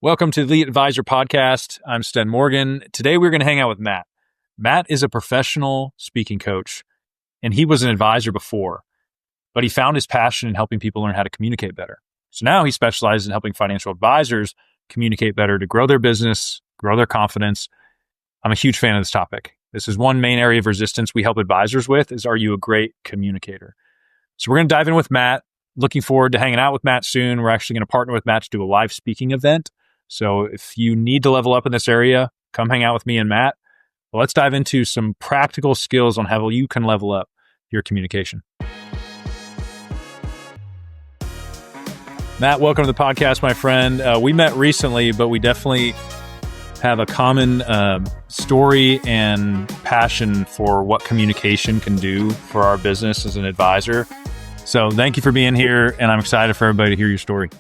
Welcome to the Elite Advisor Podcast. I'm Sten Morgan. Today we're going to hang out with Matt. Matt is a professional speaking coach, and he was an advisor before, but he found his passion in helping people learn how to communicate better. So now he specializes in helping financial advisors communicate better to grow their business, grow their confidence. I'm a huge fan of this topic. This is one main area of resistance we help advisors with is, are you a great communicator? So we're going to dive in with Matt. Looking forward to hanging out with Matt soon. We're actually going to partner with Matt to do a live speaking event. So if you need to level up in this area, come hang out with me and Matt. Well, let's dive into some practical skills on how you can level up your communication. Matt, welcome to the podcast, my friend. We met recently, but we definitely have a common story and passion for what communication can do for our business as an advisor. So thank you for being here, and I'm excited for everybody to hear your story.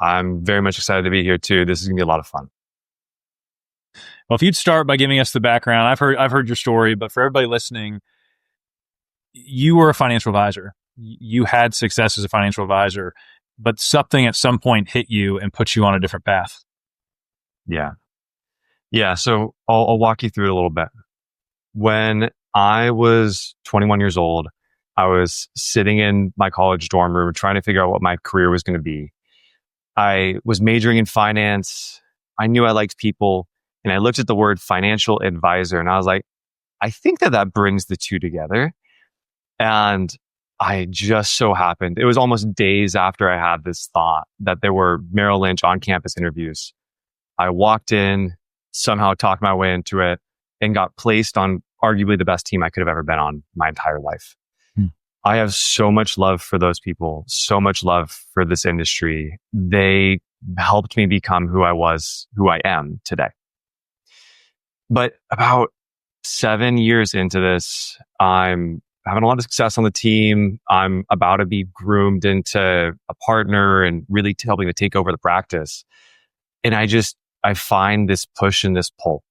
I'm very much excited to be here too. This is going to be a lot of fun. Well, if you'd start by giving us the background, I've heard your story, but for everybody listening, you were a financial advisor. You had success as a financial advisor, but something at some point hit you and put you on a different path. Yeah. So I'll walk you through it a little bit. When I was 21 years old, I was sitting in my college dorm room trying to figure out what my career was going to be. I was majoring in finance. I knew I liked people. And I looked at the word financial advisor and I was like, I think that brings the two together. And I just so happened, it was almost days after I had this thought that there were Merrill Lynch on-campus interviews. I walked in, somehow talked my way into it, and got placed on arguably the best team I could have ever been on my entire life. I have so much love for those people, so much love for this industry. They helped me become who I am today. But about 7 years into this, I'm having a lot of success on the team. I'm about to be groomed into a partner and really helping to take over the practice. And I find this push and this pull.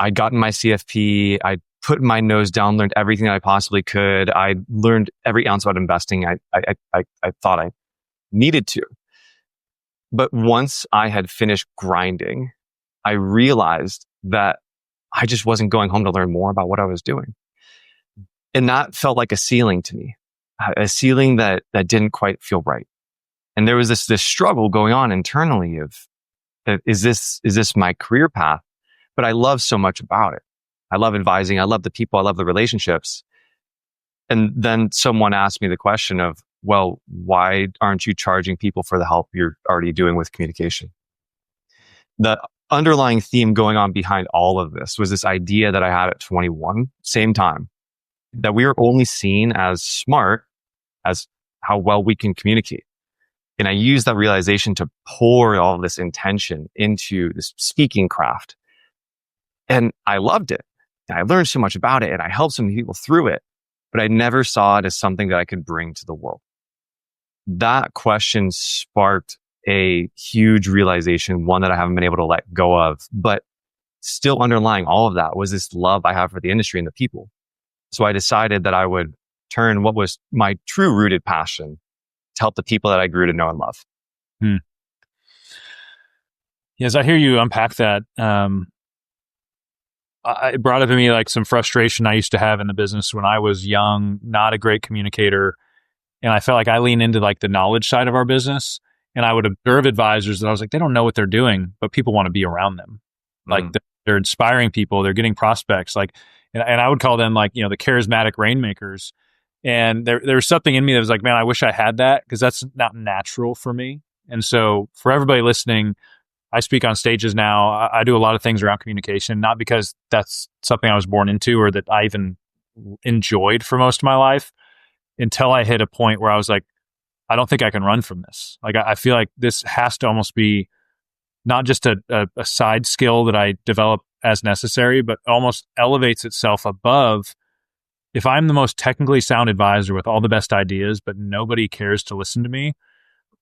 I'd gotten my CFP. I put my nose down, learned everything that I possibly could. I learned every ounce about investing I thought I needed to. But once I had finished grinding, I realized that I just wasn't going home to learn more about what I was doing. And that felt like a ceiling to me, a ceiling that didn't quite feel right. And there was this struggle going on internally of, is this my career path? But I love so much about it. I love advising. I love the people. I love the relationships. And then someone asked me the question of, well, why aren't you charging people for the help you're already doing with communication? The underlying theme going on behind all of this was this idea that I had at 21, same time, that we are only seen as smart as how well we can communicate. And I used that realization to pour all this intention into this speaking craft. And I loved it. And I learned so much about it and I helped so many people through it, but I never saw it as something that I could bring to the world. That question sparked a huge realization, one that I haven't been able to let go of, but still underlying all of that was this love I have for the industry and the people. So I decided that I would turn what was my true rooted passion to help the people that I grew to know and love. As I hear you unpack that, it brought up in me like some frustration I used to have in the business when I was young, not a great communicator. And I felt like I lean into like the knowledge side of our business and I would observe advisors that I was like, they don't know what they're doing, but people want to be around them. Like they're inspiring people, they're getting prospects. Like, and I would call them like, the charismatic rainmakers. And there was something in me that was like, man, I wish I had that because that's not natural for me. And so for everybody listening, I speak on stages now. I do a lot of things around communication, not because that's something I was born into or that I even enjoyed for most of my life until I hit a point where I was like, I don't think I can run from this. Like, I feel like this has to almost be not just a side skill that I develop as necessary, but almost elevates itself above. If I'm the most technically sound advisor with all the best ideas, but nobody cares to listen to me,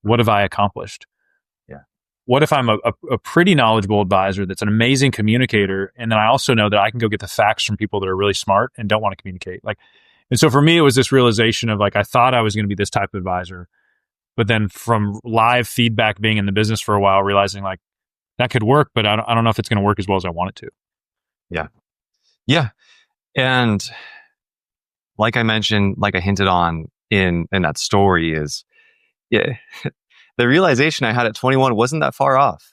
what have I accomplished? What if I'm a pretty knowledgeable advisor that's an amazing communicator, and then I also know that I can go get the facts from people that are really smart and don't want to communicate? And so for me, it was this realization of like, I thought I was going to be this type of advisor, But then from live feedback being in the business for a while, realizing like that could work, but I don't know if it's going to work as well as I want it to. Yeah. Yeah. And like I mentioned, like I hinted on in that story is, yeah, the realization I had at 21 wasn't that far off.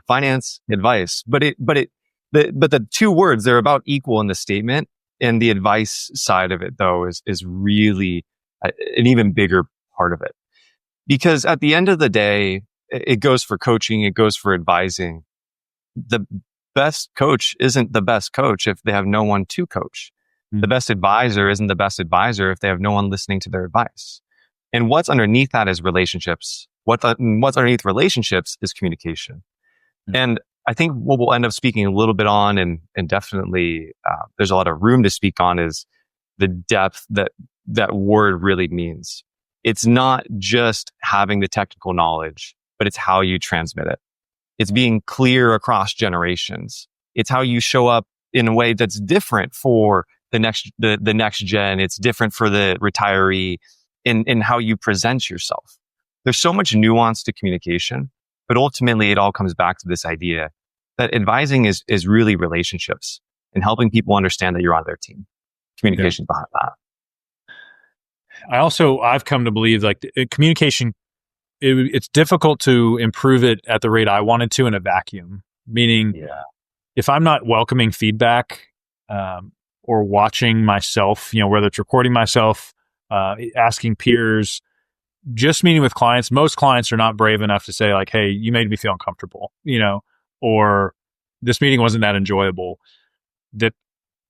Finance advice, but the two words, they're about equal in the statement, and the advice side of it though is really an even bigger part of it. Because at the end of the day, it goes for coaching, it goes for advising. The best coach isn't the best coach if they have no one to coach. The best advisor isn't the best advisor if they have no one listening to their advice. And what's underneath that is relationships. What's underneath relationships is communication. And I think what we'll end up speaking a little bit on, and definitely there's a lot of room to speak on, is the depth that word really means. It's not just having the technical knowledge, but it's how you transmit it. It's being clear across generations. It's how you show up in a way that's different for the next gen. It's different for the retiree in how you present yourself. There's so much nuance to communication, but ultimately it all comes back to this idea that advising is really relationships and helping people understand that you're on their team. Communication behind that. I've come to believe like communication, it's difficult to improve it at the rate I wanted to in a vacuum. Meaning, if I'm not welcoming feedback or watching myself, whether it's recording myself, asking peers, just meeting with clients, most clients are not brave enough to say like, hey, you made me feel uncomfortable, or this meeting wasn't that enjoyable. That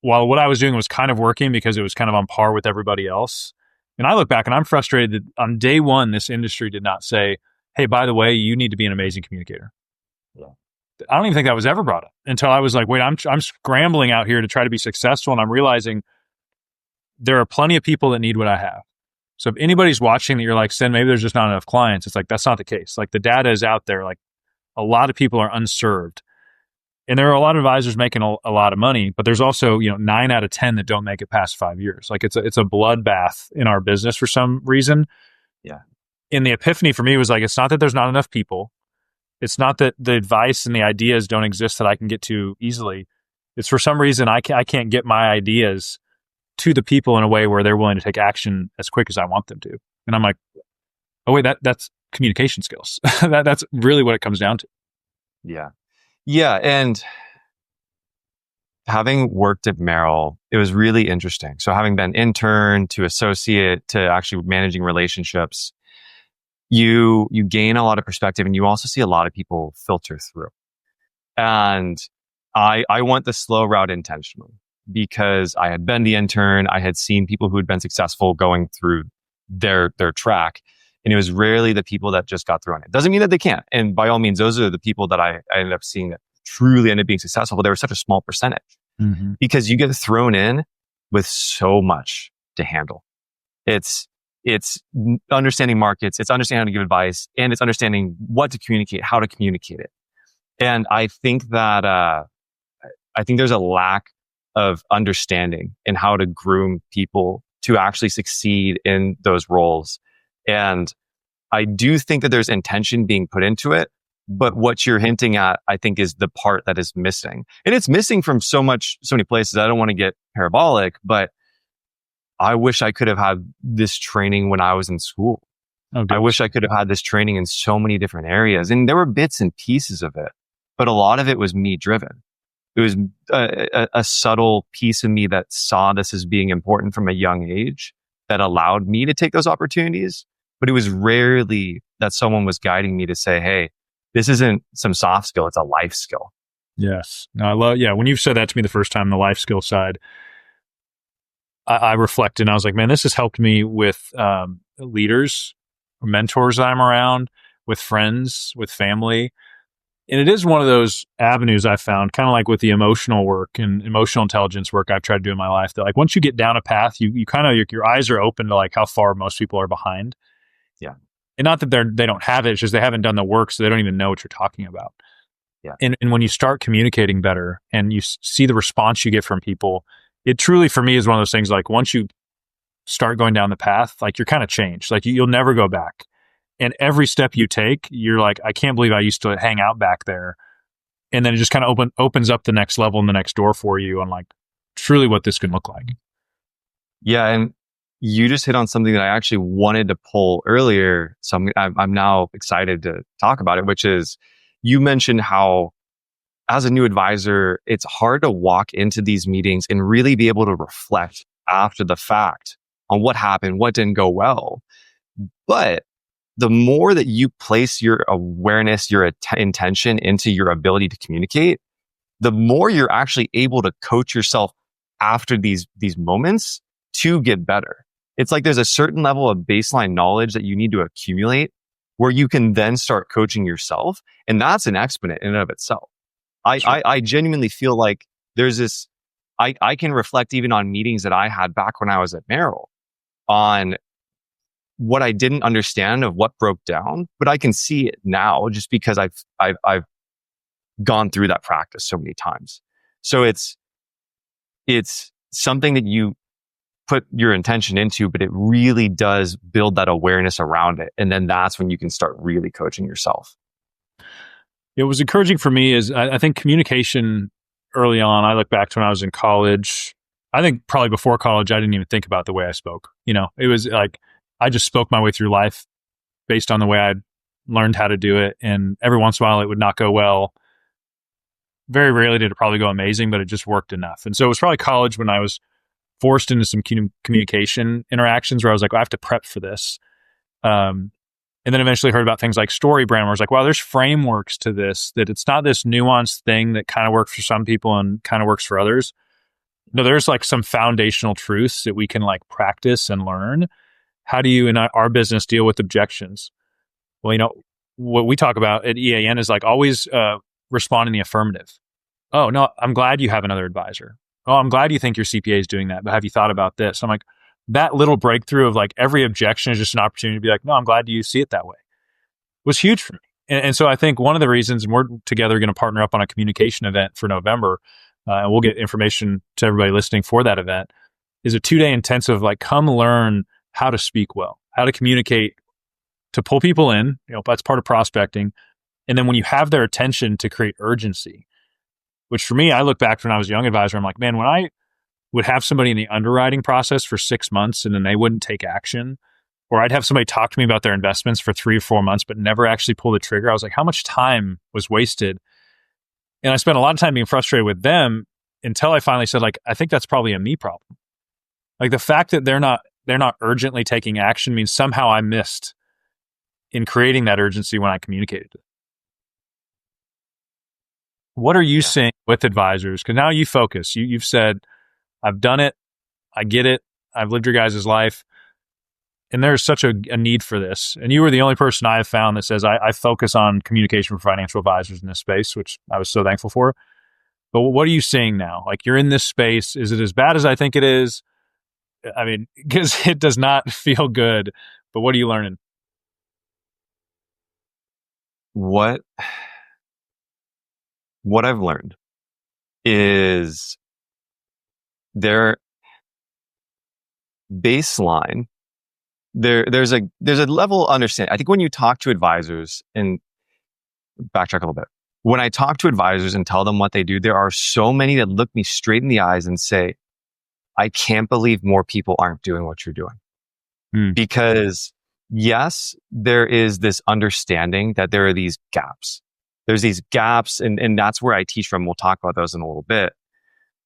while what I was doing was kind of working because it was kind of on par with everybody else. And I look back and I'm frustrated that on day one, this industry did not say, hey, by the way, you need to be an amazing communicator. Yeah. I don't even think that was ever brought up until I was like, wait, I'm scrambling out here to try to be successful. And I'm realizing there are plenty of people that need what I have. So if anybody's watching that you're like, Sen, maybe there's just not enough clients. It's like, that's not the case. Like the data is out there. Like a lot of people are unserved. And there are a lot of advisors making a lot of money, but there's also, 9 out of 10 that don't make it past 5 years. Like it's a bloodbath in our business for some reason. Yeah. And the epiphany for me was like, it's not that there's not enough people. It's not that the advice and the ideas don't exist that I can get to easily. It's for some reason I can't get my ideas to the people in a way where they're willing to take action as quick as I want them to. And I'm like, oh wait, that's communication skills. That's really what it comes down to. Yeah. Yeah. And having worked at Merrill, it was really interesting. So having been intern to associate to actually managing relationships, you gain a lot of perspective, and you also see a lot of people filter through. And I went the slow route intentionally because I had been the intern. I had seen people who had been successful going through their track. And it was rarely the people that just got thrown in. Doesn't mean that they can't. And by all means, those are the people that I ended up seeing that truly ended up being successful, but they were such a small percentage because you get thrown in with so much to handle. It's understanding markets, it's understanding how to give advice, and it's understanding what to communicate, how to communicate it. And I think that, I think there's a lack of understanding in how to groom people to actually succeed in those roles. And I do think that there's intention being put into it, but what you're hinting at, I think, is the part that is missing. And it's missing from so many places. I don't want to get parabolic, but I wish I could have had this training when I was in school. Okay. I wish I could have had this training in so many different areas. And there were bits and pieces of it, but a lot of it was me driven. It was a subtle piece of me that saw this as being important from a young age that allowed me to take those opportunities. But it was rarely that someone was guiding me to say, hey, this isn't some soft skill, it's a life skill. Yes. No, I love, when you've said that to me the first time, the life skill side, I reflected and I was like, man, this has helped me with leaders, mentors that I'm around, with friends, with family. And it is one of those avenues I found, kind of like with the emotional work and emotional intelligence work I've tried to do in my life, that like once you get down a path, you kind of, your eyes are open to like how far most people are behind. Yeah. And not that they don't have it, it's just they haven't done the work, so they don't even know what you're talking about. Yeah. And when you start communicating better and you see the response you get from people, it truly, for me, is one of those things like once you start going down the path, like you're kind of changed. Like you'll never go back. And every step you take, you're like, I can't believe I used to hang out back there. And then it just kind of opens up the next level and the next door for you on like truly what this can look like. Yeah. And you just hit on something that I actually wanted to pull earlier. So I'm now excited to talk about it, which is you mentioned how as a new advisor, it's hard to walk into these meetings and really be able to reflect after the fact on what happened, what didn't go well. But the more that you place your awareness, your intention into your ability to communicate, the more you're actually able to coach yourself after these moments to get better. It's like there's a certain level of baseline knowledge that you need to accumulate where you can then start coaching yourself. And that's an exponent in and of itself. I genuinely feel like there's this, I can reflect even on meetings that I had back when I was at Merrill on what I didn't understand of what broke down, but I can see it now just because I've gone through that practice so many times. So it's something that you put your intention into, but it really does build that awareness around it. And then that's when you can start really coaching yourself. It was encouraging for me is I think communication early on, I look back to when I was in college. I think probably before college, I didn't even think about the way I spoke. It was like, I just spoke my way through life based on the way I'd learned how to do it. And every once in a while, it would not go well. Very rarely did it probably go amazing, but it just worked enough. And so it was probably college when I was forced into some communication interactions where I was like, I have to prep for this. And then eventually heard about things like StoryBrand, where I was like, wow, there's frameworks to this, that it's not this nuanced thing that kind of works for some people and kind of works for others. No, there's like some foundational truths that we can like practice and learn. How do you in our business deal with objections? Well, what we talk about at EAN is like always respond in the affirmative. Oh, no, I'm glad you have another advisor. Oh, I'm glad you think your CPA is doing that, but have you thought about this? I'm like, that little breakthrough of like every objection is just an opportunity to be like, no, I'm glad you see it that way, was huge for me. And so I think one of the reasons, and we're together going to partner up on a communication event for November, and we'll get information to everybody listening for that event, is a 2-day intensive, like come learn how to speak well, how to communicate, to pull people in, that's part of prospecting. And then when you have their attention, to create urgency, which for me, I look back when I was a young advisor, I'm like, man, when I would have somebody in the underwriting process for 6 months and then they wouldn't take action, or I'd have somebody talk to me about their investments for 3 or 4 months, but never actually pull the trigger. I was like, how much time was wasted? And I spent a lot of time being frustrated with them until I finally said, like, I think that's probably a me problem. Like the fact that they're not urgently taking action means somehow I missed in creating that urgency when I communicated it. What are you seeing with advisors? Because now you focus. You've said, I've done it. I get it. I've lived your guys' life. And there's such a need for this. And you were the only person I have found that says, I focus on communication for financial advisors in this space, which I was so thankful for. But what are you seeing now? Like you're in this space. Is it as bad as I think it is? I mean, because it does not feel good. But what are you learning? What I've learned is their baseline. There's a level of understanding. I think when you talk to advisors, and backtrack a little bit, when I talk to advisors and tell them what they do, there are so many that look me straight in the eyes and say, I can't believe more people aren't doing what you're doing. Because yes, there is this understanding that there are these gaps. There's these gaps, and that's where I teach from. We'll talk about those in a little bit.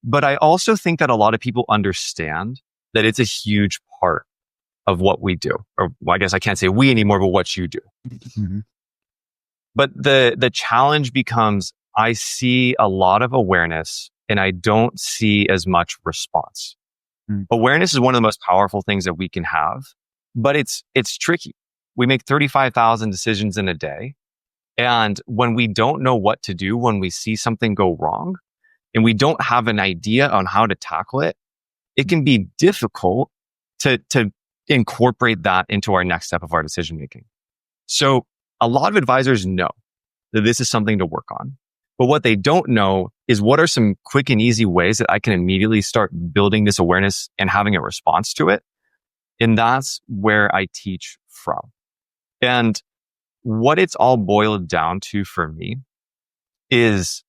But I also think that a lot of people understand that it's a huge part of what we do. Or well, I guess I can't say we anymore, but what you do. Mm-hmm. But the challenge becomes, I see a lot of awareness and I don't see as much response. Awareness is one of the most powerful things that we can have, but it's tricky. We make 35,000 decisions in a day. And when we don't know what to do, when we see something go wrong and we don't have an idea on how to tackle it, it can be difficult to incorporate that into our next step of our decision making. So a lot of advisors know that this is something to work on. But what they don't know is what are some quick and easy ways that I can immediately start building this awareness and having a response to it. And that's where I teach from. And what it's all boiled down to for me is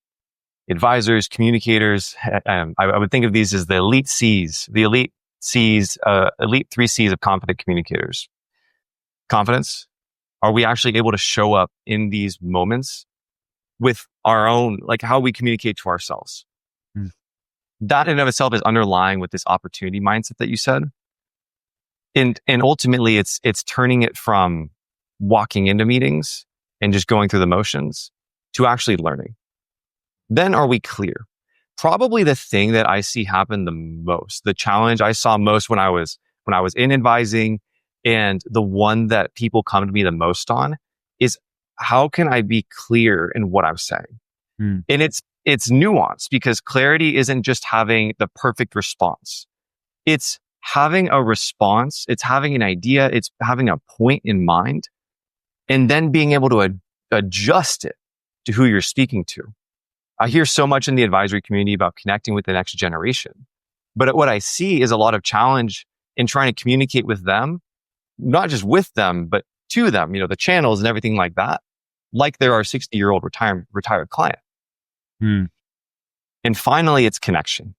advisors, communicators. I would think of these as the elite C's, elite 3 C's of confident communicators. Confidence. Are we actually able to show up in these moments with our own, like how we communicate to ourselves? Hmm. That in and of itself is underlying with this opportunity mindset that you said. And ultimately it's turning it from walking into meetings and just going through the motions to actually learning. Then are we clear? Probably the thing that I see happen the most, the challenge I saw most when I was in advising, and the one that people come to me the most on is how can I be clear in what I'm saying? And it's nuanced, because clarity isn't just having the perfect response. It's having a response. It's having an idea. It's having a point in mind, and then being able to adjust it to who you're speaking to. I hear so much in the advisory community about connecting with the next generation, but what I see is a lot of challenge in trying to communicate with them, not just with them, but to them, the channels and everything like that, like they're our 60-year-old retired client. And finally, it's connection.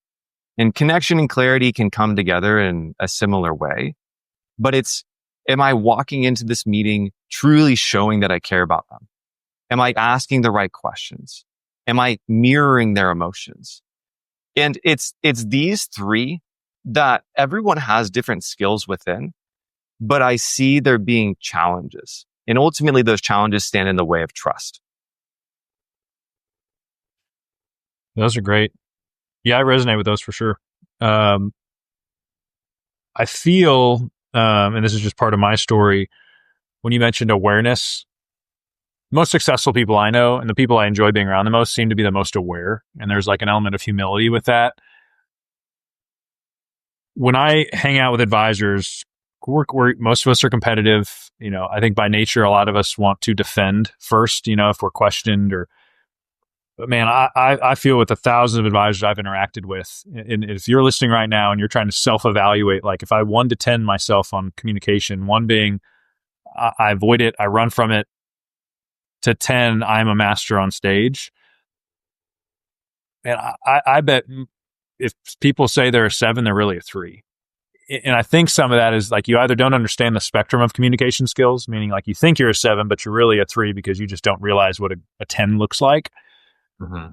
And connection and clarity can come together in a similar way, but am I walking into this meeting truly showing that I care about them? Am I asking the right questions? Am I mirroring their emotions? And it's these 3 that everyone has different skills within, but I see there being challenges. And ultimately, those challenges stand in the way of trust. Those are great. Yeah, I resonate with those for sure. I feel, and this is just part of my story, when you mentioned awareness, most successful people I know and the people I enjoy being around the most seem to be the most aware. And there's like an element of humility with that. When I hang out with advisors, most of us are competitive. I think by nature, a lot of us want to defend first, if we're questioned but man, I feel with the thousands of advisors I've interacted with, and if you're listening right now and you're trying to self-evaluate, like if I 1 to 10 myself on communication, 1 being I avoid it, I run from it, to 10, I'm a master on stage. And I bet if people say they're a 7, they're really a 3. And I think some of that is like you either don't understand the spectrum of communication skills, meaning like you think you're a 7, but you're really a 3 because you just don't realize what a 10 looks like. Mm-hmm.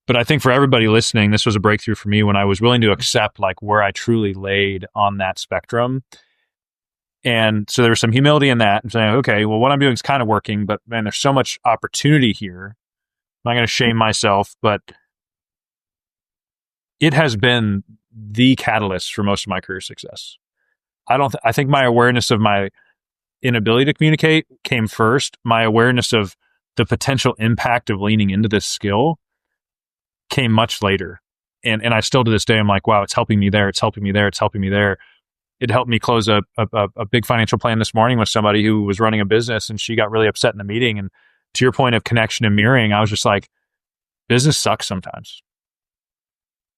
But I think for everybody listening, this was a breakthrough for me when I was willing to accept like where I truly laid on that spectrum. And so there was some humility in that, and saying, okay, well, what I'm doing is kind of working, but man, there's so much opportunity here. I'm not going to shame myself, but it has been the catalyst for most of my career success. I think my awareness of my inability to communicate came first. My awareness of the potential impact of leaning into this skill came much later. And I still to this day, I'm like, wow, it's helping me there. It's helping me there. It's helping me there. It helped me close a big financial plan this morning with somebody who was running a business, and she got really upset in the meeting. And to your point of connection and mirroring, I was just like, business sucks sometimes.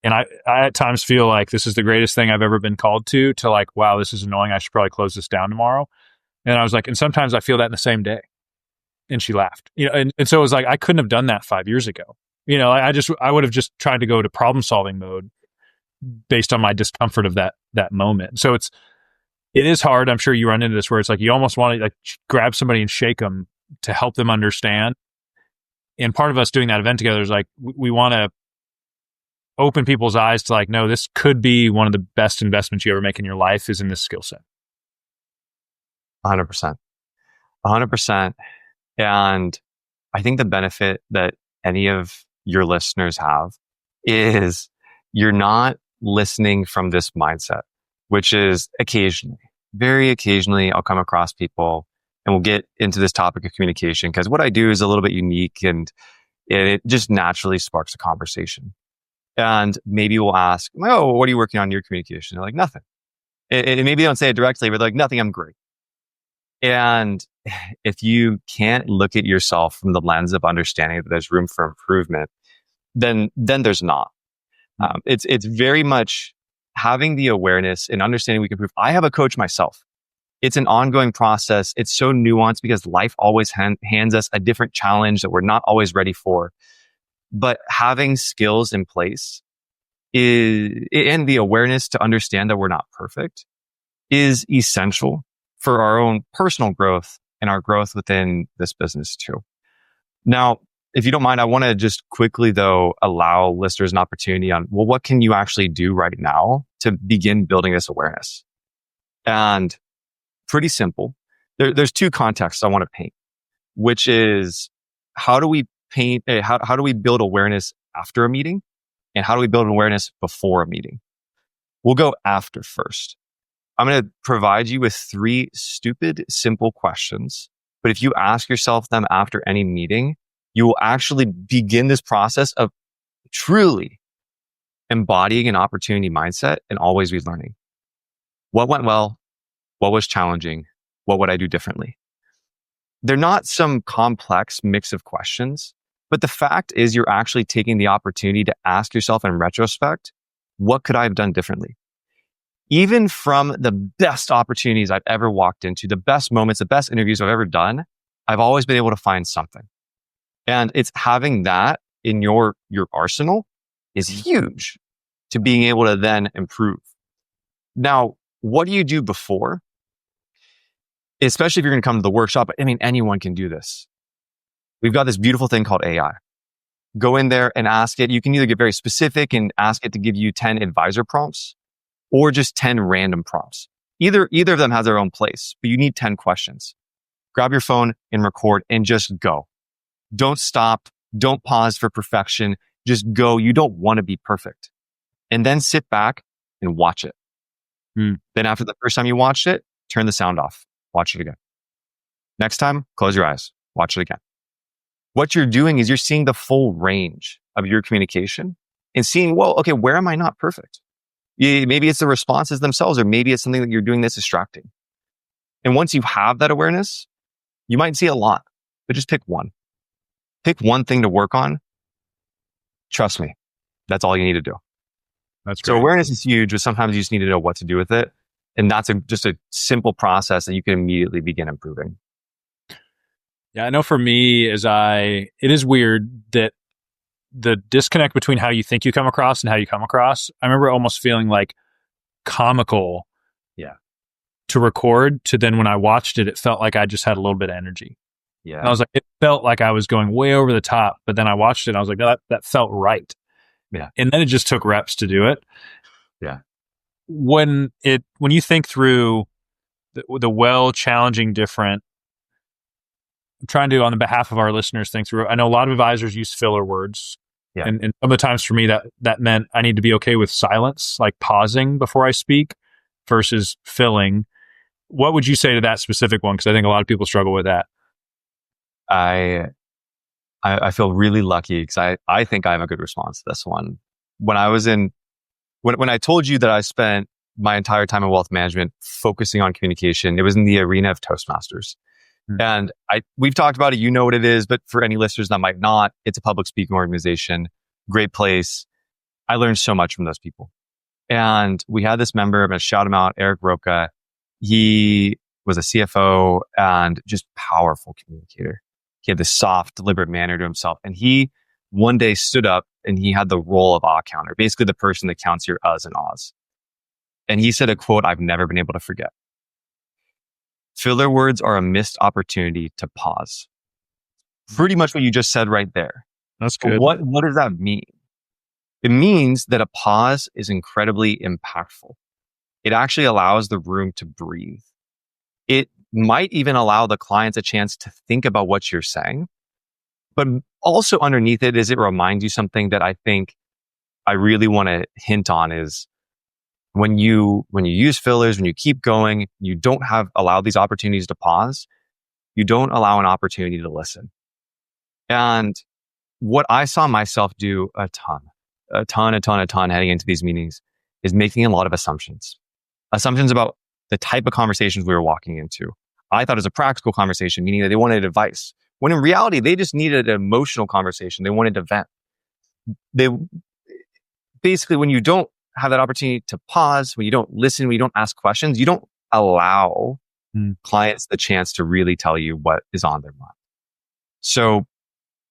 And I at times feel like this is the greatest thing I've ever been called to like, wow, this is annoying. I should probably close this down tomorrow. And I was like, and sometimes I feel that in the same day. And she laughed, and so it was like, I couldn't have done that 5 years ago. I would have just tried to go to problem solving mode based on my discomfort of that moment. So it is hard. I'm sure you run into this where it's like, you almost want to like grab somebody and shake them to help them understand. And part of us doing that event together is like, we want to open people's eyes to like, no, this could be one of the best investments you ever make in your life is in this skill set. 100%. 100%. And I think the benefit that any of your listeners have is you're not listening from this mindset, which is occasionally, very occasionally, I'll come across people, and we'll get into this topic of communication because what I do is a little bit unique, and it just naturally sparks a conversation. And maybe we'll ask, oh, what are you working on in your communication? They're like, nothing. And maybe they don't say it directly, but they're like, nothing, I'm great. And if you can't look at yourself from the lens of understanding that there's room for improvement, then there's not. It's very much having the awareness and understanding we can improve. I have a coach myself, It's an ongoing process. It's so nuanced because life always hands us a different challenge that we're not always ready for. But having skills in place and the awareness to understand that we're not perfect is essential for our own personal growth and our growth within this business too. Now, if you don't mind, I want to just quickly though allow listeners an opportunity on, well, what can you actually do right now to begin building this awareness? And pretty simple. There's two contexts I want to paint, which is how do we how do we build awareness after a meeting? And how do we build awareness before a meeting? We'll go after first. I'm going to provide you with 3 stupid, simple questions. But if you ask yourself them after any meeting, you will actually begin this process of truly embodying an opportunity mindset and always be learning. What went well? What was challenging? What would I do differently? They're not some complex mix of questions, but the fact is you're actually taking the opportunity to ask yourself in retrospect, what could I have done differently? Even from the best opportunities I've ever walked into, the best moments, the best interviews I've ever done, I've always been able to find something. And it's having that in your arsenal is huge to being able to then improve. Now, what do you do before? Especially if you're going to come to the workshop. I mean, anyone can do this. We've got this beautiful thing called AI. Go in there and ask it. You can either get very specific and ask it to give you 10 advisor prompts or just 10 random prompts. Either of them has their own place, but you need 10 questions. Grab your phone and record and just go. Don't stop. Don't pause for perfection. Just go. You don't want to be perfect. And then sit back and watch it. Then after the first time you watched it, turn the sound off. Watch it again. Next time, close your eyes. Watch it again. What you're doing is you're seeing the full range of your communication and seeing, well, okay, where am I not perfect? Maybe it's the responses themselves, or maybe it's something that you're doing that's distracting. And once you have that awareness, you might see a lot, but just pick one. Pick one thing to work on. Trust me, that's all you need to do. That's great. So awareness is huge, but sometimes you just need to know what to do with it. And that's just a simple process that you can immediately begin improving. Yeah, I know for me, it is weird that the disconnect between how you think you come across and how you come across, I remember almost feeling like comical to record, to then when I watched it, it felt like I just had a little bit of energy. Yeah. And I was like, it felt like I was going way over the top, but then I watched it and I was like, no, that felt right. Yeah. And then it just took reps to do it. Yeah. When you think through the well, challenging, different, I'm trying to, on the behalf of our listeners, think through. I know a lot of advisors use filler words. Yeah. And some of the times for me that meant I need to be okay with silence, like pausing before I speak versus filling. What would you say to that specific one? Because I think a lot of people struggle with that. I feel really lucky because I think I have a good response to this one. When I told you that I spent my entire time in wealth management focusing on communication, it was in the arena of Toastmasters. And we've talked about it, you know what it is, but for any listeners that might not, it's a public speaking organization, great place. I learned so much from those people. And we had this member, I'm going to shout him out, Eric Roca. He was a CFO and just powerful communicator. He had this soft, deliberate manner to himself. And he one day stood up and he had the role of counter, basically the person that counts your uhs and ahs. And he said a quote I've never been able to forget. Filler words are a missed opportunity to pause. Pretty much what you just said right there. That's good. What does that mean? It means that a pause is incredibly impactful. It actually allows the room to breathe. It might even allow the clients a chance to think about what you're saying. But also underneath it is it reminds you something that I think I really want to hint on is when you use fillers, when you keep going, you don't allow these opportunities to pause. You don't allow an opportunity to listen. And what I saw myself do a ton heading into these meetings is making a lot of assumptions about the type of conversations we were walking into. I thought it was a practical conversation, meaning that they wanted advice, when in reality, they just needed an emotional conversation. They wanted to vent. They basically, when you don't have that opportunity to pause, when you don't listen, when you don't ask questions, you don't allow clients the chance to really tell you what is on their mind. So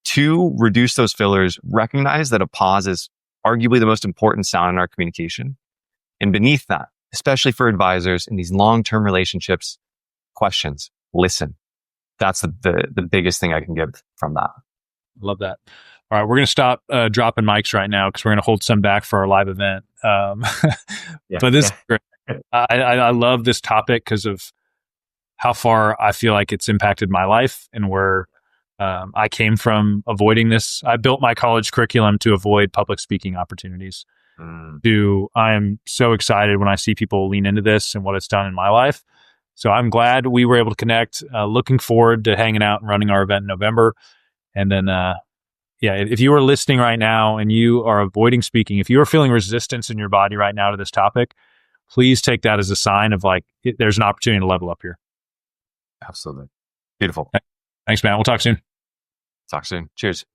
to reduce those fillers, recognize that a pause is arguably the most important sound in our communication. And beneath that, especially for advisors in these long-term relationships, questions, listen. That's the biggest thing I can give from that. Love that. All right, we're going to stop dropping mics right now because we're going to hold some back for our live event. But this is great. I love this topic because of how far I feel like it's impacted my life and where I came from avoiding this. I built my college curriculum to avoid public speaking opportunities. I am so excited when I see people lean into this and what it's done in my life. So I'm glad we were able to connect. Looking forward to hanging out and running our event in November. And then, if you are listening right now and you are avoiding speaking, if you are feeling resistance in your body right now to this topic, please take that as a sign of there's an opportunity to level up here. Absolutely. Beautiful. Thanks, man. We'll talk soon. Talk soon. Cheers.